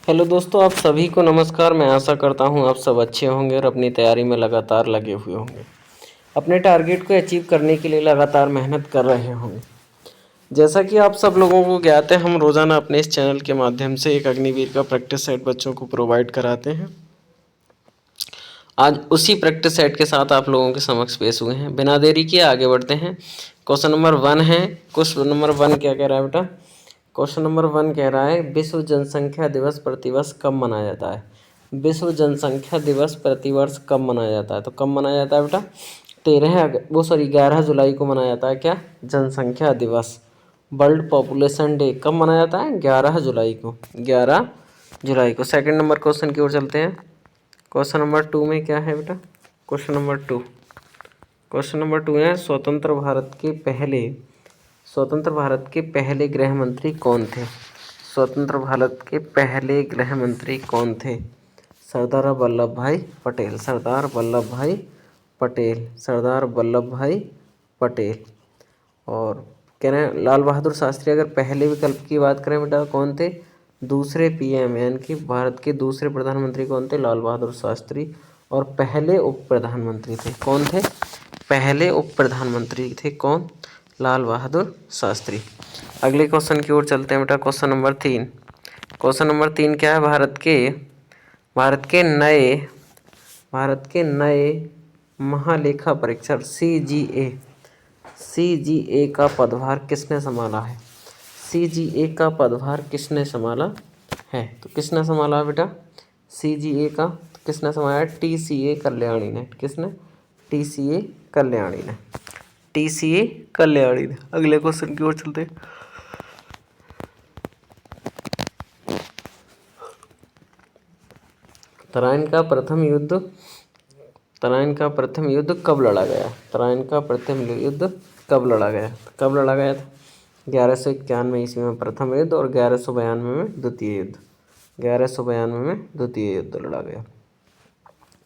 Hello दोस्तों, आप सभी को नमस्कार। मैं आशा करता हूं आप सब अच्छे होंगे और अपनी तैयारी में लगातार लगे हुए होंगे। अपने टारगेट को अचीव करने के लिए लगातार मेहनत कर रहे होंगे। जैसा कि आप सब लोगों को ज्ञात है, हम रोज़ाना अपने इस चैनल के माध्यम से एक अग्निवीर का प्रैक्टिस सेट बच्चों को प्रोवाइड कराते हैं। आज उसी प्रैक्टिस सेट के साथ आप लोगों के समक्ष पेश हुए हैं। बिना देरी किए आगे बढ़ते हैं। क्वेश्चन नंबर 1 है। क्वेश्चन नंबर 1 क्या कह रहा है बेटा? क्वेश्चन नंबर 1 कह रहा है, विश्व जनसंख्या दिवस प्रतिवर्ष कब मनाया जाता है? विश्व जनसंख्या दिवस प्रतिवर्ष कब मनाया जाता है? तो कब मनाया जाता है बेटा? 11 जुलाई को मनाया जाता है। क्या? जनसंख्या दिवस, वर्ल्ड पॉपुलेशन डे कब मनाया जाता है? 11 जुलाई को। 11 जुलाई को। सेकंड नंबर क्वेश्चन की ओर चलते हैं। क्वेश्चन नंबर 2 में क्या है बेटा? क्वेश्चन नंबर 2 है, स्वतंत्र भारत के पहले गृह मंत्री कौन थे? स्वतंत्र भारत के पहले गृह मंत्री कौन थे? सरदार वल्लभ भाई पटेल। सरदार वल्लभ भाई पटेल। और कह रहे हैं लाल बहादुर शास्त्री। अगर पहले विकल्प की बात करें बेटा, कौन थे? दूसरे पीएम, यानी कि भारत के दूसरे प्रधानमंत्री कौन थे? लाल बहादुर शास्त्री। और पहले उप प्रधानमंत्री थे, कौन थे? पहले उप प्रधानमंत्री थे कौन? लाल बहादुर शास्त्री। अगले क्वेश्चन की ओर चलते हैं बेटा। क्वेश्चन नंबर 3 क्या है? भारत के नए महालेखा परीक्षक सीजीए का पदभार किसने संभाला है? सीजीए का पदभार किसने संभाला है? तो किसने संभाला है बेटा सीजीए का? किसने संभाला? टीसीए कल्याणी ने। किसने? टीसीए कल्याणी ने। अगले क्वेश्चन की ओर चलते हैं। तराइन का प्रथम युद्ध कब लड़ा गया? कब लड़ा गया था? 1191 ईस्वी में प्रथम युद्ध और 1192 में द्वितीय युद्ध लड़ा गया।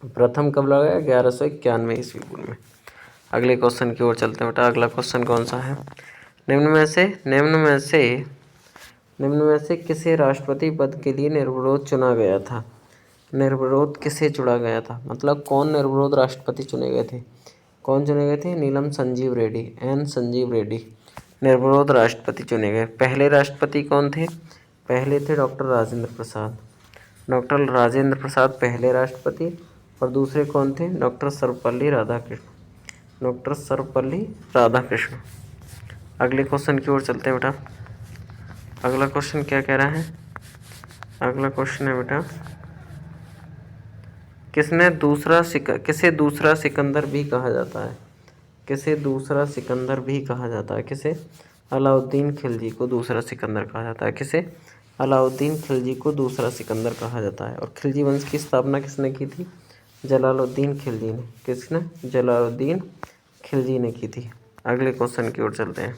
प्रथम कब लड़ा गया? 1191 ईस्वी पूर्व में। अगले क्वेश्चन की ओर चलते हैं बेटा। अगला क्वेश्चन कौन सा है? निम्न में से किसे राष्ट्रपति पद के लिए निर्विरोध चुना गया था? निर्विरोध किसे चुना गया था? मतलब कौन निर्विरोध राष्ट्रपति चुने गए थे? कौन चुने गए थे? नीलम संजीव रेड्डी, एन संजीव रेड्डी निर्विरोध राष्ट्रपति चुने गए। पहले राष्ट्रपति कौन थे? पहले थे डॉक्टर राजेंद्र प्रसाद पहले राष्ट्रपति। और दूसरे कौन थे? डॉक्टर सर्वपल्ली राधाकृष्ण। अगले क्वेश्चन की ओर चलते हैं बेटा। अगला क्वेश्चन क्या कह रहा है? अगला क्वेश्चन है बेटा, किसे दूसरा सिकंदर भी कहा जाता है? किसे अलाउद्दीन खिलजी को दूसरा सिकंदर कहा जाता है। किसे? अलाउद्दीन खिलजी को दूसरा सिकंदर कहा जाता है। और खिलजी वंश की स्थापना किसने की थी? जलालुद्दीन खिलजी ने। किसने? जलालुद्दीन खिलजी ने की थी। अगले क्वेश्चन की ओर चलते हैं।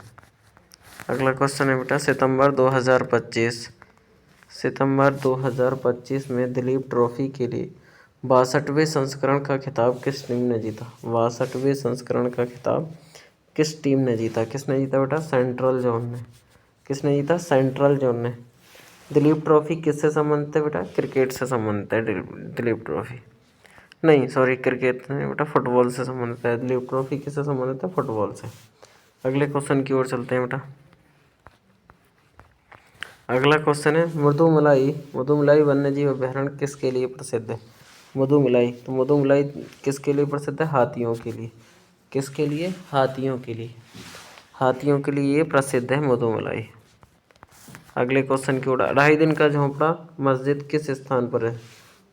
अगला क्वेश्चन है बेटा, सितंबर 2025 में दिलीप ट्रॉफी के लिए 62वें संस्करण का खिताब किस टीम ने जीता? 62वें संस्करण का खिताब किस टीम ने जीता? किसने जीता बेटा? सेंट्रल जोन ने। किसने जीता? सेंट्रल जोन ने। दिलीप ट्रॉफी किससे संबंधित है बेटा? क्रिकेट से संबंधित है दिलीप ट्रॉफी। नहीं, सॉरी, क्रिकेट नहीं बेटा, फुटबॉल से संबंधित है। दिलीप ट्रॉफी किससे संबंधित है? फुटबॉल से। अगले क्वेश्चन की ओर चलते हैं बेटा। अगला क्वेश्चन है, मुदुमलाई वन्यजीव अभयारण्य किसके लिए प्रसिद्ध है? मुदुमलाई किसके लिए प्रसिद्ध है? हाथियों के लिए। किसके लिए? हाथियों के लिए ये प्रसिद्ध है मुदुमलाई। अगले क्वेश्चन की ओर, 2.5 दिन का झोंपड़ा मस्जिद किस स्थान पर है?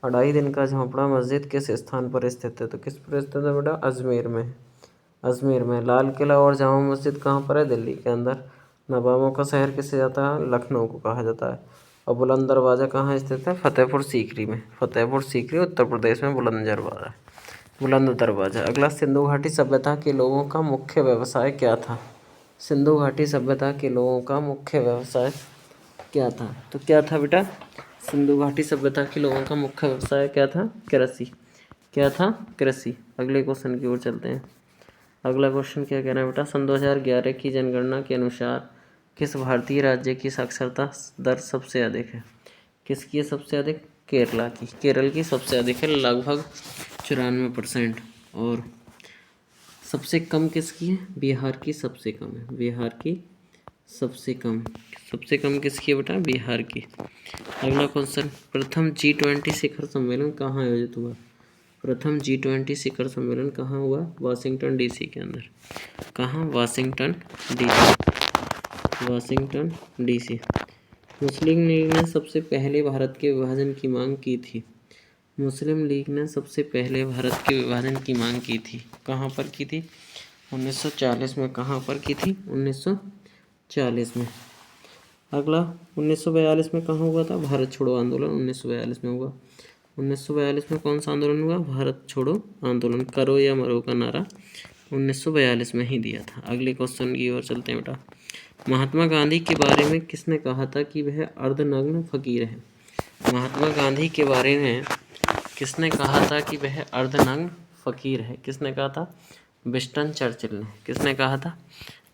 2.5 दिन का झोंपड़ा मस्जिद किस स्थान पर स्थित है? तो किस पर स्थित है बेटा? अजमेर में। लाल किला और जामा मस्जिद कहाँ पर है? दिल्ली के अंदर। नवाबों का शहर किसे जाता है? लखनऊ को कहा जाता है। और बुलंद दरवाज़ा कहाँ स्थित है? फतेहपुर सीकरी में। उत्तर प्रदेश में बुलंद दरवाज़ा। अगला, सिंधु घाटी सभ्यता के लोगों का मुख्य व्यवसाय क्या था? सिंधु घाटी सभ्यता के लोगों का मुख्य व्यवसाय क्या था? तो क्या था बेटा? सिंधु घाटी सभ्यता के लोगों का मुख्य व्यवसाय क्या था? कृषि। अगले क्वेश्चन की ओर चलते हैं। अगला क्वेश्चन क्या कह रहा है बेटा, सन 2011 की जनगणना के अनुसार किस भारतीय राज्य की साक्षरता दर सबसे अधिक है? किसकी है सबसे अधिक? केरला की। केरल की सबसे अधिक है, लगभग 94%। और सबसे कम किसकी है? बिहार की सबसे कम है। बिहार की सबसे कम किसकी है बेटा? बिहार की। अगला क्वेश्चन, प्रथम G20 शिखर सम्मेलन कहाँ आयोजित हुआ? प्रथम G20 शिखर सम्मेलन कहाँ हुआ? वाशिंगटन डीसी के अंदर। कहाँ? Washington DC. मुस्लिम लीग ने सबसे पहले भारत के विभाजन की मांग की थी। मुस्लिम लीग ने सबसे पहले भारत के विभाजन की मांग की थी। कहाँ पर की थी? 1940 में। कहाँ पर की थी? 1940 में। अगला 1942 में कहाँ हुआ था? भारत छोड़ो आंदोलन 1942 में हुआ। 1942 में कौन सा आंदोलन हुआ? भारत छोड़ो आंदोलन। करो या मरो का नारा 1942 में ही दिया था। अगले क्वेश्चन की ओर चलते हैं बेटा। महात्मा गांधी के बारे में किसने कहा था कि वह अर्धनग्न फकीर है? महात्मा गांधी के बारे में किसने कहा था कि वह अर्धनग्न फकीर है? किसने कहा था? विंस्टन चर्चिल ने। किसने कहा था?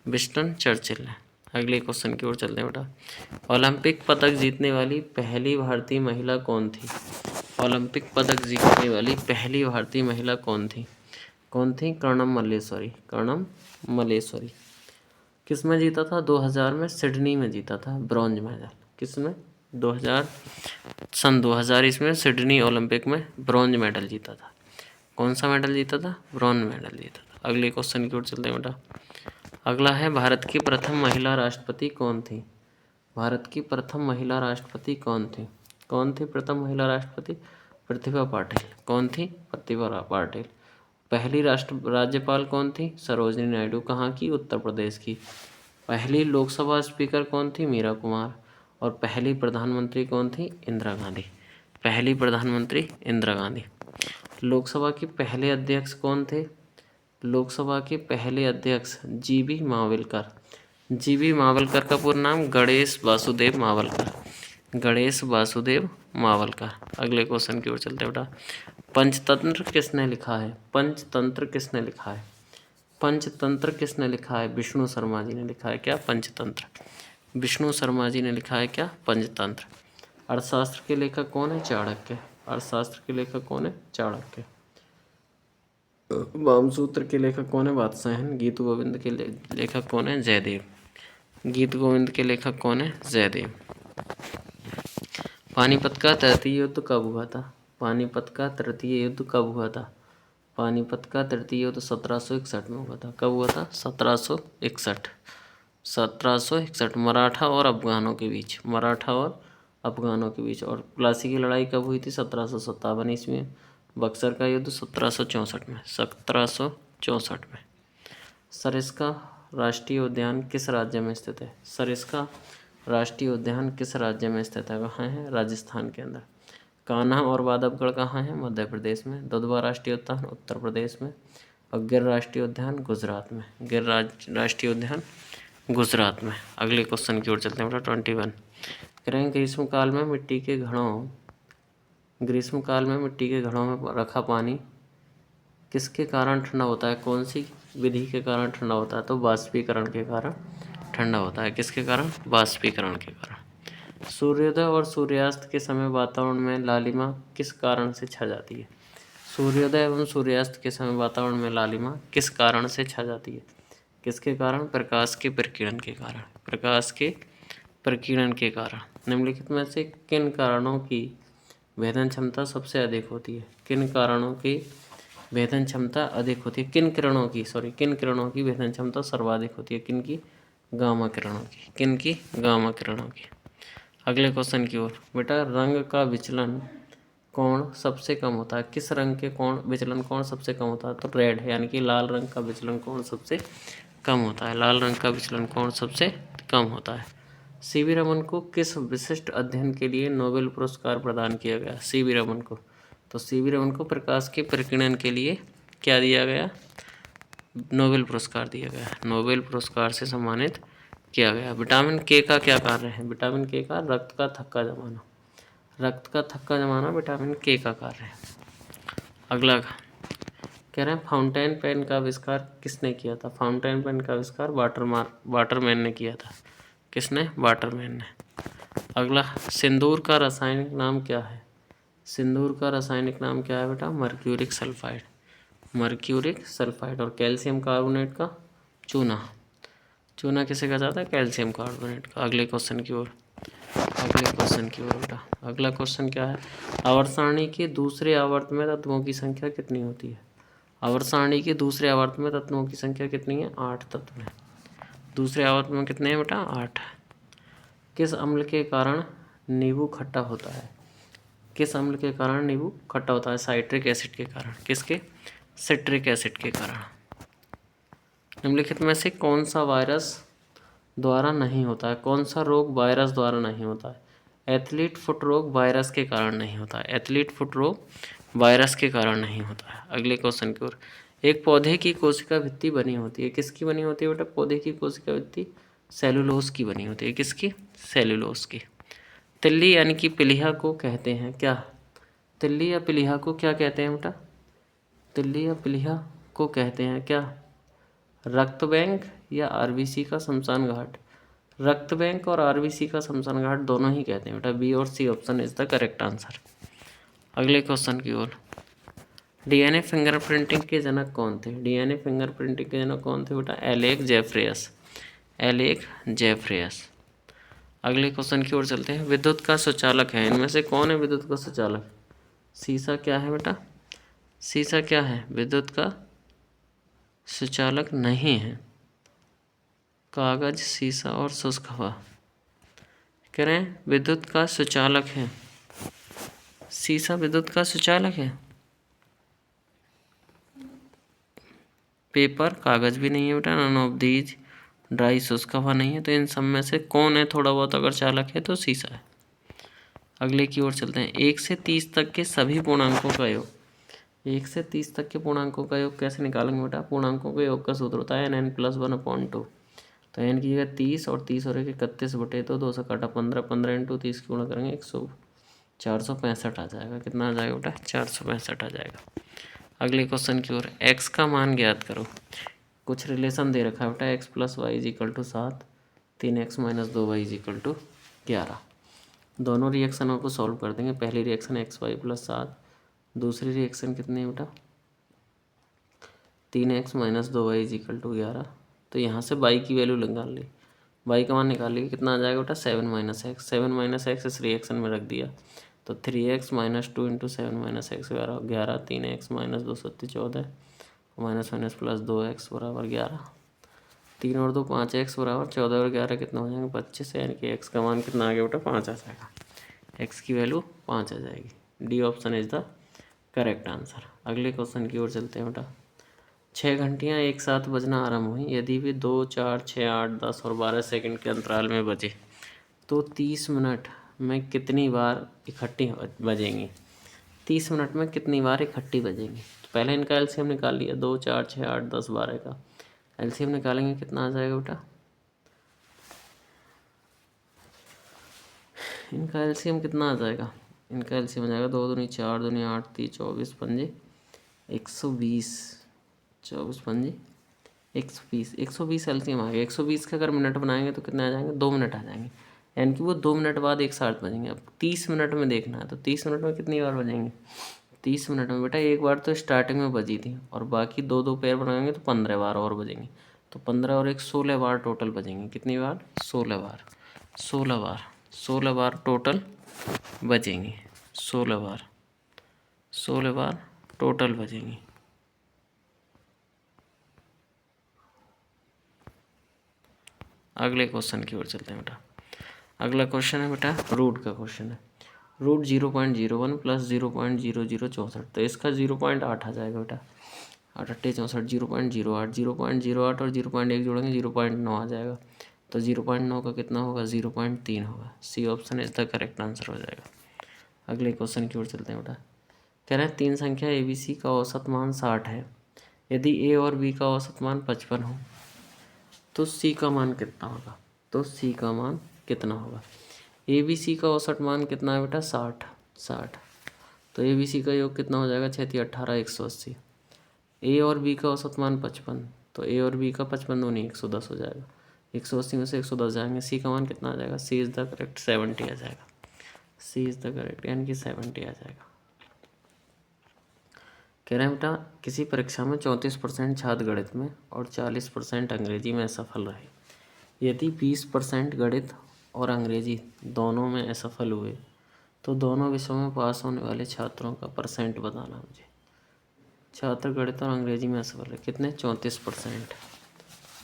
विंस्टन चर्चिल ने। अगले क्वेश्चन की ओर चलते हैं बेटा। ओलंपिक पदक जीतने वाली पहली भारतीय महिला कौन थी? ओलंपिक पदक जीतने वाली पहली भारतीय महिला कौन थी? कर्णम मल्लेश्वरी। कर्णम मल्लेश्वरी। किस में जीता था? 2000 में सिडनी में जीता था ब्रॉन्ज मेडल। किस में? 2000 इसमें सिडनी ओलंपिक में ब्रॉन्ज मेडल जीता था। कौन सा मेडल जीता था? ब्रॉन्ज मेडल जीता था। अगले क्वेश्चन की ओर चलते हैं बेटा। अगला है, भारत की प्रथम महिला राष्ट्रपति कौन थी? भारत की प्रथम महिला राष्ट्रपति कौन थी? प्रथम महिला राष्ट्रपति? प्रतिभा पाटिल। कौन थी? प्रतिभा पाटिल। पहली राज्यपाल कौन थी? सरोजिनी नायडू। कहाँ की? उत्तर प्रदेश की। पहली लोकसभा स्पीकर कौन थी? मीरा कुमार। और पहली प्रधानमंत्री कौन थी? इंदिरा गांधी। पहली प्रधानमंत्री इंदिरा गांधी। लोकसभा के पहले अध्यक्ष कौन थे? लोकसभा के पहले अध्यक्ष जीबी मावलकर। जीबी मावलकर का पूरा नाम गणेश वासुदेव मावलकर। गणेश वासुदेव मावलकर। अगले क्वेश्चन की ओर चलते हैं बेटा। पंचतंत्र किसने लिखा है? पंचतंत्र किसने लिखा है? पंचतंत्र किसने लिखा है? विष्णु शर्मा जी ने लिखा है। क्या? पंचतंत्र। विष्णु शर्मा जी ने लिखा है क्या? पंचतंत्र। अर्थशास्त्र के लेखक कौन है? चाणक्य। अर्थशास्त्र के लेखक कौन है? चाणक्य। वामसूत्र के लेखक कौन है? वात्स्यायन। गीत गोविंद के लेखक कौन है? जयदेव। गीत गोविंद के लेखक कौन है? जयदेव। पानीपत का तृतीय युद्ध कब हुआ था? पानीपत का तृतीय युद्ध कब हुआ था? पानीपत का तृतीय युद्ध 1761 में हुआ था। कब हुआ था? 1761। 1761 मराठा और अफगानों के बीच। मराठा और अफगानों के बीच। और प्लासी की लड़ाई कब हुई थी? 1757 ईस्वी में। बक्सर का युद्ध 1764 में। 1764 में। सरिस्का राष्ट्रीय उद्यान किस राज्य में स्थित है? सरिस्का राष्ट्रीय उद्यान किस राज्य में स्थित है? कहाँ है? राजस्थान के अंदर। कान्हा और बांधवगढ़ कहाँ है? मध्य प्रदेश में। दुधवा राष्ट्रीय उद्यान उत्तर प्रदेश में। और गिर राष्ट्रीय उद्यान गुजरात में। गिर राष्ट्रीय उद्यान गुजरात में। अगले क्वेश्चन की ओर चलते हैं बेटा। 21 ग्रीष्मकाल में मिट्टी के घड़ों में रखा पानी किसके कारण ठंडा होता है? कौन सी विधि के कारण ठंडा होता है? तो वाष्पीकरण के कारण ठंडा होता है। किसके कारण? वाष्पीकरण के कारण। सूर्योदय और सूर्यास्त के समय वातावरण में लालिमा किस कारण से छा जाती है? सूर्योदय एवं सूर्यास्त के समय वातावरण में लालिमा किस कारण से छा जाती है? किसके कारण? प्रकाश के प्रकीर्णन के कारण। प्रकाश के प्रकीर्णन के कारण। निम्नलिखित में से किन कारणों की भेदन क्षमता सबसे अधिक होती है? किन कारणों की भेदन क्षमता अधिक होती है? किन किरणों की भेदन क्षमता सर्वाधिक होती है? किन की? गामा किरणों की। किन की? गामा किरणों की। अगले क्वेश्चन की ओर बेटा। रंग का विचलन कोण सबसे कम होता है? किस रंग के विचलन कोण सबसे कम होता है? तो रेड है, यानी कि लाल रंग का विचलन कोण सबसे कम होता है। लाल रंग का विचलन कोण सबसे कम होता है। सीवी रमन को किस विशिष्ट अध्ययन के लिए नोबेल पुरस्कार प्रदान किया गया? सीवी रमन को, तो सीवी रमन को प्रकाश के प्रकीर्णन के लिए क्या दिया गया? नोबेल पुरस्कार दिया गया। नोबेल पुरस्कार से सम्मानित किया गया। विटामिन के का क्या कार्य है? विटामिन के का रक्त का थक्का जमाना। रक्त का थक्का जमाना विटामिन के का कार्य है। अगला कह रहे हैं, फाउंटेन पेन का आविष्कार किसने किया था? फाउंटेन पेन का आविष्कार वाटरमैन ने किया था। किसने? वाटरमैन ने। अगला, सिंदूर का रासायनिक नाम क्या है? सिंदूर का रासायनिक नाम क्या है बेटा? Mercuric sulphide, mercuric sulphide. और कैल्शियम कार्बोनेट का चूना, चूना किसे कहा जाता है? कैल्शियम कार्बोनेट का। अगले क्वेश्चन की ओर, अगले क्वेश्चन की ओर बेटा। अगला क्वेश्चन क्या है? आवर्त सारणी के दूसरे आवर्त में तत्वों की संख्या कितनी होती है? आवर्त सारणी के दूसरे आवर्त में तत्वों की संख्या कितनी है? 8 तत्व हैं। दूसरे आवर्त में कितने हैं बेटा? 8। किस अम्ल के कारण नींबू खट्टा होता है? किस अम्ल के कारण नींबू खट्टा होता है? साइट्रिक एसिड के कारण। किसके? सिट्रिक एसिड के कारण। निम्नलिखित में से कौन सा वायरस द्वारा नहीं होता है? कौन सा रोग वायरस द्वारा नहीं होता है? एथलीट फुट रोग वायरस के कारण नहीं होता है। एथलीट फुट रोग वायरस के कारण नहीं होता है। अगले क्वेश्चन की ओर। एक पौधे की कोशिका भित्ति बनी होती है, किसकी बनी होती है बेटा? पौधे की कोशिका भित्ति सेलुलोज की बनी होती है। किसकी? सेलुलोज की। तिल्ली यानी कि पिलिया को कहते हैं क्या? तिल्ली या पिलिया को क्या कहते हैं बेटा? तिल्ली या पिलिया को कहते हैं क्या? रक्त बैंक या आरबीसी का शमशान घाट? रक्त बैंक और आरबीसी का शमशान घाट दोनों ही कहते हैं बेटा। बी और C option is the correct answer. अगले क्वेश्चन की ओर। डीएनए फिंगरप्रिंटिंग के जनक कौन थे? डीएनए फिंगरप्रिंटिंग के जनक कौन थे बेटा? Alec Jeffreys, Alec Jeffreys. अगले क्वेश्चन की ओर चलते हैं। विद्युत का सुचालक है, इनमें से कौन है विद्युत का सुचालक? शीशा क्या है बेटा? शीशा क्या है? विद्युत का सुचालक नहीं है। कागज, शीशा और शुष्क हवा। कह रहे हैं विद्युत का सुचालक है। शीशा विद्युत का सुचालक है। पेपर, कागज भी नहीं है बेटा। None of these. ड्राई, शुष्क हवा नहीं है। तो इन सब में से कौन है थोड़ा बहुत अगर चालक है तो शीशा है। अगले की ओर चलते हैं। 1 से 30 तक के सभी पूर्णांकों का योग। 1 से 30 तक के पूर्णांकों का योग कैसे निकालेंगे बेटा? पूर्णांकों के योग का सूत्र होता है n+1/2। तो n की जगह 30 और 30 और 31/2, 2 से काटा 15, 15 इंटू 30 की गुणा करेंगे 465 आ जाएगा। कितना आ जाएगा बेटा? 465 आ जाएगा। अगले क्वेश्चन की ओर। x का मान ज्ञात करो। कुछ रिलेशन दे रखा है बेटा। x + y = 7, 3x - 2y = 11। दोनों रिएक्शनों को सॉल्व कर देंगे। पहली रिएक्शन xy + 7, दूसरी रिएक्शन कितनी है बेटा? 3x - 2y = 11। तो यहाँ से y की वैल्यू निकाल ली, y का मान निकाल ली। कितना आ जाएगा बेटा? 7 - x। 7 - x इस रिएक्शन में रख दिया तो 3x - 2 × 7 - x 11, 3x - 2 = 14, minus + 2x = 11। 3 और 2 5x = 14 और 11 कितना हो जाएंगे? 25। यानी कि x का मान कितना आ गया बेटा? 5 आ जाएगा। x की वैल्यू 5 आ जाएगी। D option is the correct answer. अगले क्वेश्चन की ओर चलते हैं बेटा। 6 घंटियाँ एक साथ बजना आरंभ हुई यदि वे 2, 4, 6, 8, 10 और 12 सेकंड के अंतराल में बजे तो 30 मिनट में कितनी बार इकट्ठी बजेंगी? 30 मिनट में कितनी बार इकट्ठी बजेंगी? तो पहले इनका एलसीएम निकाल लिया। 2, 4, 6, 8, 10, 12 का एलसीएम निकालेंगे। कितना आ जाएगा बेटा? इनका एलसीएम कितना आ जाएगा? इनका एलसीएम आ जाएगा 2 दूनी 4, दूनी 8, 3 24, 5 120, 24 5 120, 120 एलसीएम आ गया। 120 के अगर मिनट बनाएंगे तो कितने आ जाएंगे? 2 मिनट आ जाएंगे। यानी कि वो 2 मिनट बाद एक साथ बजेंगे। अब 30 मिनट में देखना है तो 30 मिनट में कितनी बार बजेंगे? 30 मिनट में बेटा एक बार तो स्टार्टिंग में बजी थी और बाकी 2 पेयर बनाएंगे तो 15 बार और बजेंगे। तो 15 और 1 16 बार टोटल बजेंगे। कितनी बार? 16 बार। 16 बार, 16 बार टोटल बजेंगी। 16 बार, 16 बार टोटल बजेंगी। अगले क्वेश्चन की ओर चलते हैं बेटा। अगला क्वेश्चन है बेटा रूट का क्वेश्चन है। रूट 0.01 + 0.0064, तो इसका 0.8 आ जाएगा बेटा। 8 8 64, 0.08, 0.08 और 0.1 जोड़ेंगे 0.9 आ जाएगा। तो 0.9 का कितना होगा? 0.3 होगा। C option is the correct answer हो जाएगा। अगले क्वेश्चन की ओर चलते हैं बेटा। कह रहे हैं 3 संख्या ABC का औसत मान 60 है यदि A और B का औसत मान 55 हो तो C का मान कितना होगा? तो C का मान कितना होगा? ABC का औसत मान कितना है बेटा? 60। तो ABC का योग कितना हो जाएगा? 6 × 18 180। A और B का औसत मान 55, तो A और B का 55 दूनी 110 हो जाएगा। 180 में से 110 जाएंगे, सी का मान कितना आ जाएगा, सी इज़ द करेक्ट 70 आ जाएगा, सी इज़ द करेक्ट यानी कि 70 आ जाएगा। कह रहे हैं बेटा किसी परीक्षा में 34% छात्र गणित में और 40% अंग्रेजी में असफल रहे, यदि 20% गणित और अंग्रेजी दोनों में असफल हुए तो दोनों विषयों में पास होने वाले छात्रों का परसेंट बताना मुझे। छात्र गणित और अंग्रेजी में असफल है कितने, 34%,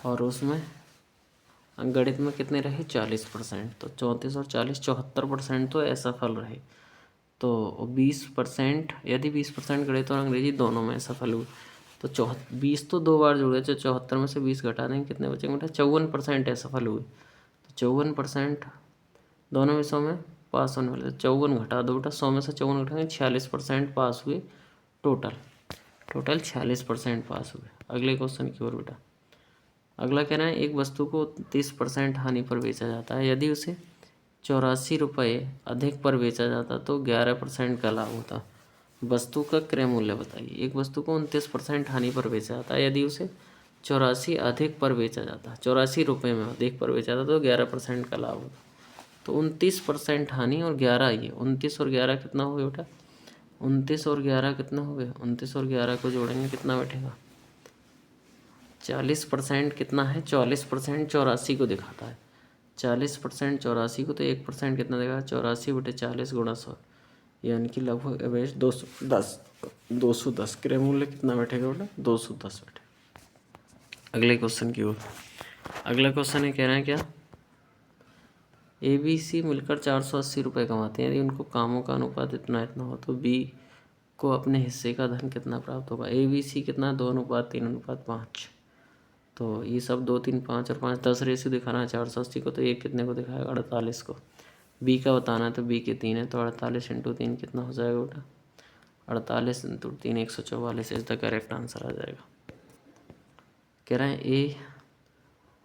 और उसमें गणित में कितने रहे, 40%। तो 34 और 40 74% तो असफल रहे। तो 20%, यदि 20% गणित और अंग्रेजी दोनों में असफल हुए तो 20 तो 2 बार जुड़े, तो 74 में से 20 घटा देंगे, कितने बचेंगे बेटा, 54% असफल हुए। तो 54% दोनों विषयों में पास होने वाले, 54 घटा दो बेटा, 100 में से 54 घटाएंगे, 46% पास हुए टोटल 46% पास हुए। अगले क्वेश्चन की ओर बेटा, अगला कह रहा है एक वस्तु को 30% हानि पर बेचा जाता है, यदि उसे 84 रुपये अधिक पर बेचा जाता तो 11% का लाभ होता। वस्तु का क्रय मूल्य बताइए। एक वस्तु को 29% हानि पर बेचा जाता है, यदि उसे 84 अधिक पर बेचा जाता, 84 रुपये में अधिक पर बेचा जाता तो 11% का लाभ होता। तो 29% हानि और 11 ये, 29 और 11 कितना हो गया बेटा, 29 और 11 कितना हो गया, 29 और 11 को जोड़ेंगे कितना बैठेगा, 40% कितना है, 40% 84 को दिखाता है, 40% 84 को, तो 1% कितना देगा, 84 बटे 40 गुणा 100, यानी कि लगभग एवरेज 210 क्रय मूल्य कितना बैठेगा बेटा, 210 बैठेगा। अगले क्वेश्चन की ओर, अगला क्वेश्चन है कह रहे हैं क्या, ABC मिलकर 480 रुपये कमाते हैं, यदि उनको कामों का अनुपात इतना इतना हो तो B को अपने हिस्से का धन कितना प्राप्त होगा। ABC कितना, 2:3:5। तो ये सब 2 3 5 और 5 10 रेशियो दिखाना है 480 को, तो एक कितने को दिखाएगा, 48 को। बी का बताना है तो बी के 3 है, तो 48 × 3 कितना हो जाएगा बेटा, 48 × 3 144 इज द करेक्ट आंसर आ जाएगा। कह रहे हैं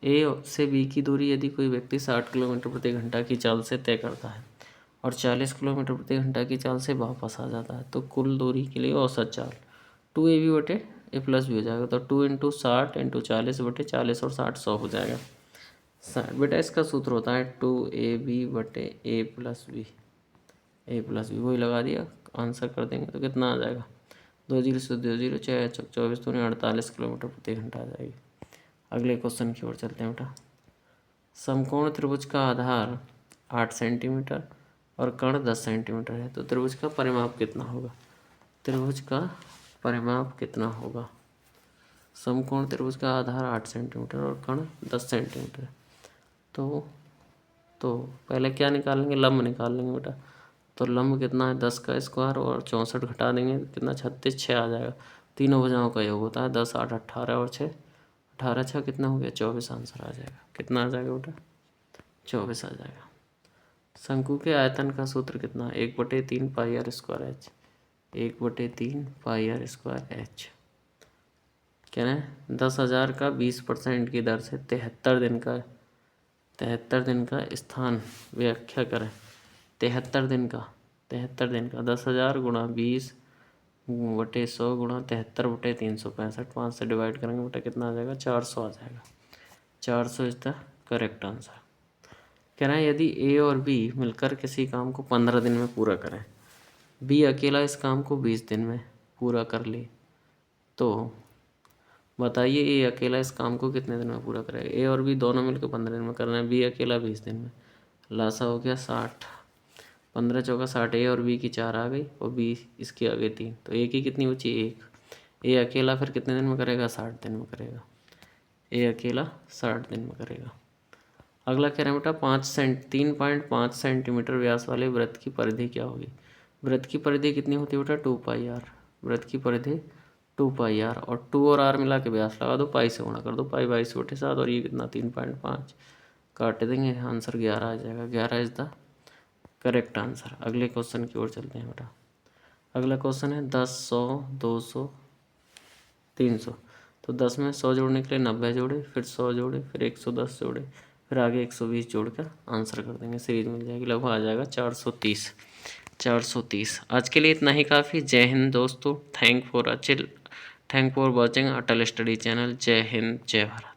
ए से बी की दूरी यदि कोई व्यक्ति 60 किलोमीटर प्रति घंटा की चाल से तय करता है और 40 किलोमीटर प्रति घंटा की चाल से वापस आ जाता है, तो कुल दूरी के लिए औसत चाल 2AB बटे A + B हो जाएगा। तो 2 × 60 × 40 बटे 40 और 60 100 हो जाएगा। बेटा इसका सूत्र होता है 2AB बटे A + B, A + B वही लगा दिया, आंसर कर देंगे तो कितना आ जाएगा, 2 0 से 2 0, 24 दूनी 48 किलोमीटर प्रति घंटा आ जाएगी। अगले क्वेश्चन की ओर चलते हैं बेटा, समकोण त्रिभुज का आधार 8 सेंटीमीटर और कर्ण 10 सेंटीमीटर है, तो त्रिभुज का परिमाप कितना होगा, त्रिभुज का परिमाप कितना होगा। समकोण त्रिभुज का आधार 8 सेंटीमीटर और कर्ण 10 सेंटीमीटर, तो पहले क्या निकालेंगे, लंब निकाल लेंगे बेटा। तो लंब कितना है, 10 का स्क्वायर और 64 घटा देंगे कितना, 36 6 आ जाएगा। तीनों भुजाओं का योग होता है 10 8 18 और 6, 18 6 कितना हो गया, 24 आंसर आ जाएगा। कितना आ जाएगा बेटा, 24 आ जाएगा। शंकु के आयतन का सूत्र कितना, 1/3 πr²h, 1/3 πr²h। कह रहे हैं 10,000 का 20% की दर से 73 दिन का स्थान व्याख्या करें। 73 दिन का 10,000 × 20/100 × 73/365, 5 से डिवाइड करेंगे बेटा कितना आ जाएगा, 400 आ जाएगा। 400 इज द करेक्ट आंसर। कह रहे हैं यदि A और B मिलकर किसी काम को 15 दिन में पूरा करें, B अकेला इस काम को 20 दिन में पूरा कर ले, तो बताइए A अकेला इस काम को कितने दिन में पूरा करेगा। A और B दोनों मिलकर 15 दिन में करना है, B अकेला 20 दिन में। लासा हो गया 60, 15 चौका 60, A और B की 4 आ गई और B इसकी आ गई 3, तो A की कितनी बची, 1। A अकेला फिर कितने दिन में करेगा, 60 दिन में करेगा। A अकेला 60 दिन में करेगा। अगला कह रहे हैं बेटा 3.5 सेंटीमीटर व्यास वाले वृत्त की परिधि क्या होगी। वृत्त की परिधि कितनी होती है बेटा, 2πr। वृत्त की परिधि 2πr और 2 और r मिला के व्यास लगा दो, पाई से गुणा कर दो, पाई 22/7 और ये कितना 3.5 काट देंगे, आंसर 11 आ जाएगा। 11 इज द करेक्ट आंसर। अगले क्वेश्चन की ओर चलते हैं बेटा। अगला क्वेश्चन है 10 100 200 300। तो 10 में 100 जोड़ने के लिए 90 जोड़े, फिर 100 जोड़े, फिर 110 जोड़े, फिर आगे 120 जोड़कर आंसर कर देंगे, सीरीज मिल जाएगी, लगभग आ जाएगा 430। 430। आज के लिए इतना ही काफ़ी। जय हिंद दोस्तों। Thank for watching Atal study channel. जय हिंद, जय भारत।